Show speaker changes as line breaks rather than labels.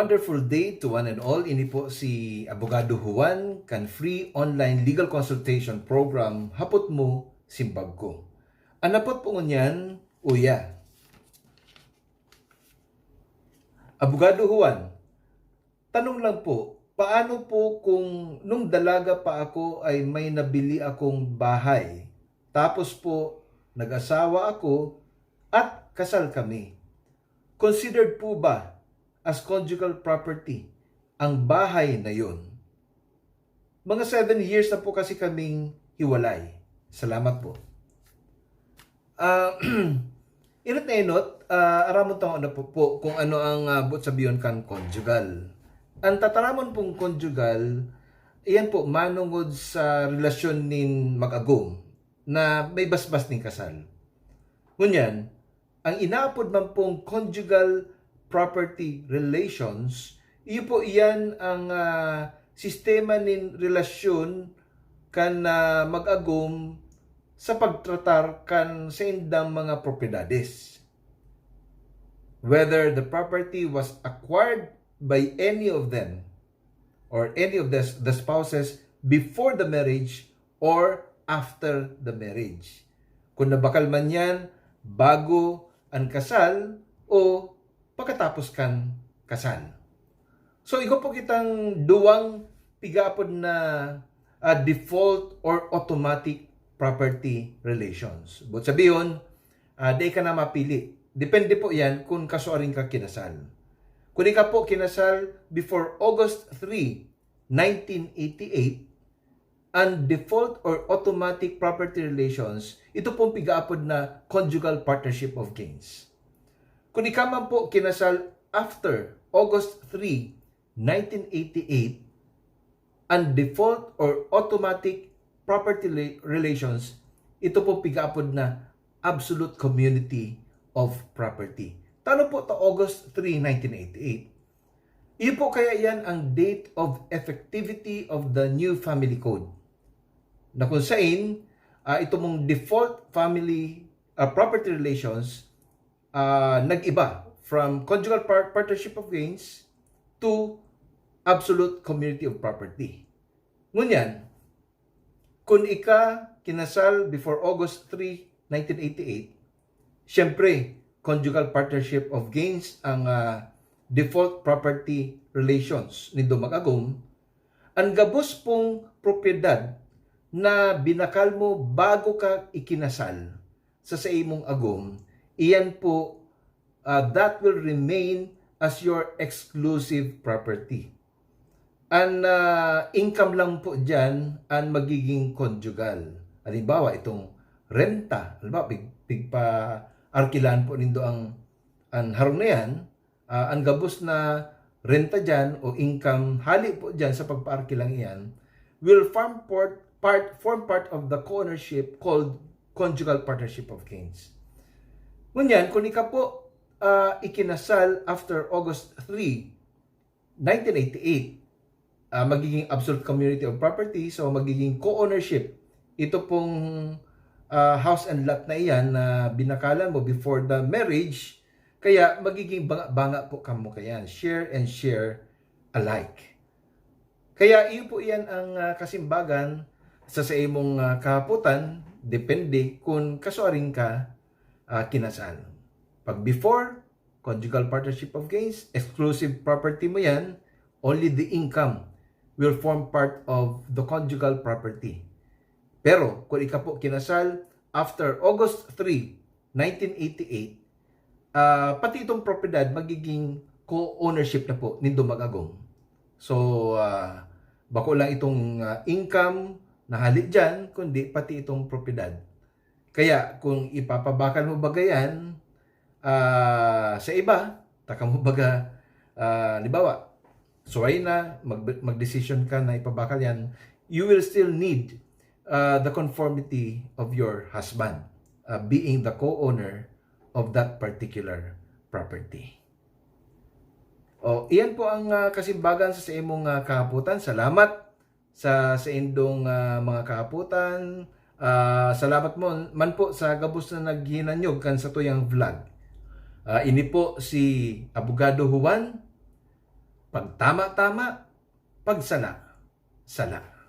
wonderful day to one and all. Ini po si Abogado Juan kan free online legal consultation program hapot mo simbag ko. Anapot po ngunyan, uya. Abogado Juan, tanong lang po, paano po kung nung dalaga pa ako ay may nabili akong bahay, tapos po nag-asawa ako at kasal kami? Considered po ba as conjugal property ang bahay na yun? Mga 7 years na po kasi kaming hiwalay. Salamat po. Inot na inot, aramon taong ano po kung ano ang but sabiyon kan conjugal. Ang tataramon pong conjugal, iyan po manungod sa relasyon nin mag-agom na may basbas ning kasal. Ngunyan, ang inaapod man pong conjugal property relations, iyo po iyan ang sistema nin relasyon kan mag-agom sa pagtratar kan sa indang mga propiedades. Whether the property was acquired by any of them or any of the spouses before the marriage or after the marriage. Kung nabakal man yan bago ang kasal o pagkatapos kan kasal. So, iko po kitang duwang pigapod na default or automatic property relations. But sabiyon, di ka na mapili. Depende po yan kung kasuaring ka kinasal. Kung di ka po kinasal before August 3, 1988, ang default or automatic property relations, ito pong pigapod na conjugal partnership of gains. Kung di ka man po kinasal after August 3, 1988, ang default or automatic property relations, ito po pigapod na absolute community of property. Tano po to August 3, 1988. Iyo po kaya yan ang date of effectivity of the new family code. Na kung saan, ito mong default family property relations nag-iba from conjugal partnership of gains to absolute community of property. Ngunyan, kung ika kinasal before August 3, 1988, syempre, conjugal partnership of gains ang default property relations ni mag-agom, ang gabos pong propiedad na binakal mo bago ka ikinasal sa imong agom, iyan po, that will remain as your exclusive property. Ang income lang po dyan ang magiging conjugal. Halimbawa, itong renta, halimbawa, pigpa-arkilan po nindo ang harong na yan, ang gabos na renta dyan o income hali po dyan sa pagpa-arkilang iyan will form part of the co-ownership called conjugal partnership of gains. Ngunyan, kung ika po ikinasal after August 3, 1988, magiging absolute community of property, so magiging co-ownership. Ito pong house and lot na iyan na binakalan mo before the marriage, kaya magiging banga po kamo kayan. Share and share alike. Kaya iyo po iyan ang kasimbagan sa imong kahaputan, depende kung kasuaring ka kinasal. Pag before, conjugal partnership of gains, exclusive property mo yan, only the income will form part of the conjugal property. Pero, kung ika po kinasal after August 3, 1988, pati itong propiedad magiging co-ownership na po nindo mag-agom. So, bako lang itong income na halit dyan, kundi pati itong propiedad. Kaya, kung ipapabakal mo bagayan sa iba, taka mo baga, libawa, so ay na, mag-decision ka na ipabakal yan, you will still need the conformity of your husband being the co-owner of that particular property. Iyan po ang kasimbagan sa imong kahaputan. Salamat sa indong mga kahaputan. Salamat man po sa gabos na naghinanyog kan sa tuyang vlog. Ini po si Abogado Juan Pag tama-tama, pag sala, sala.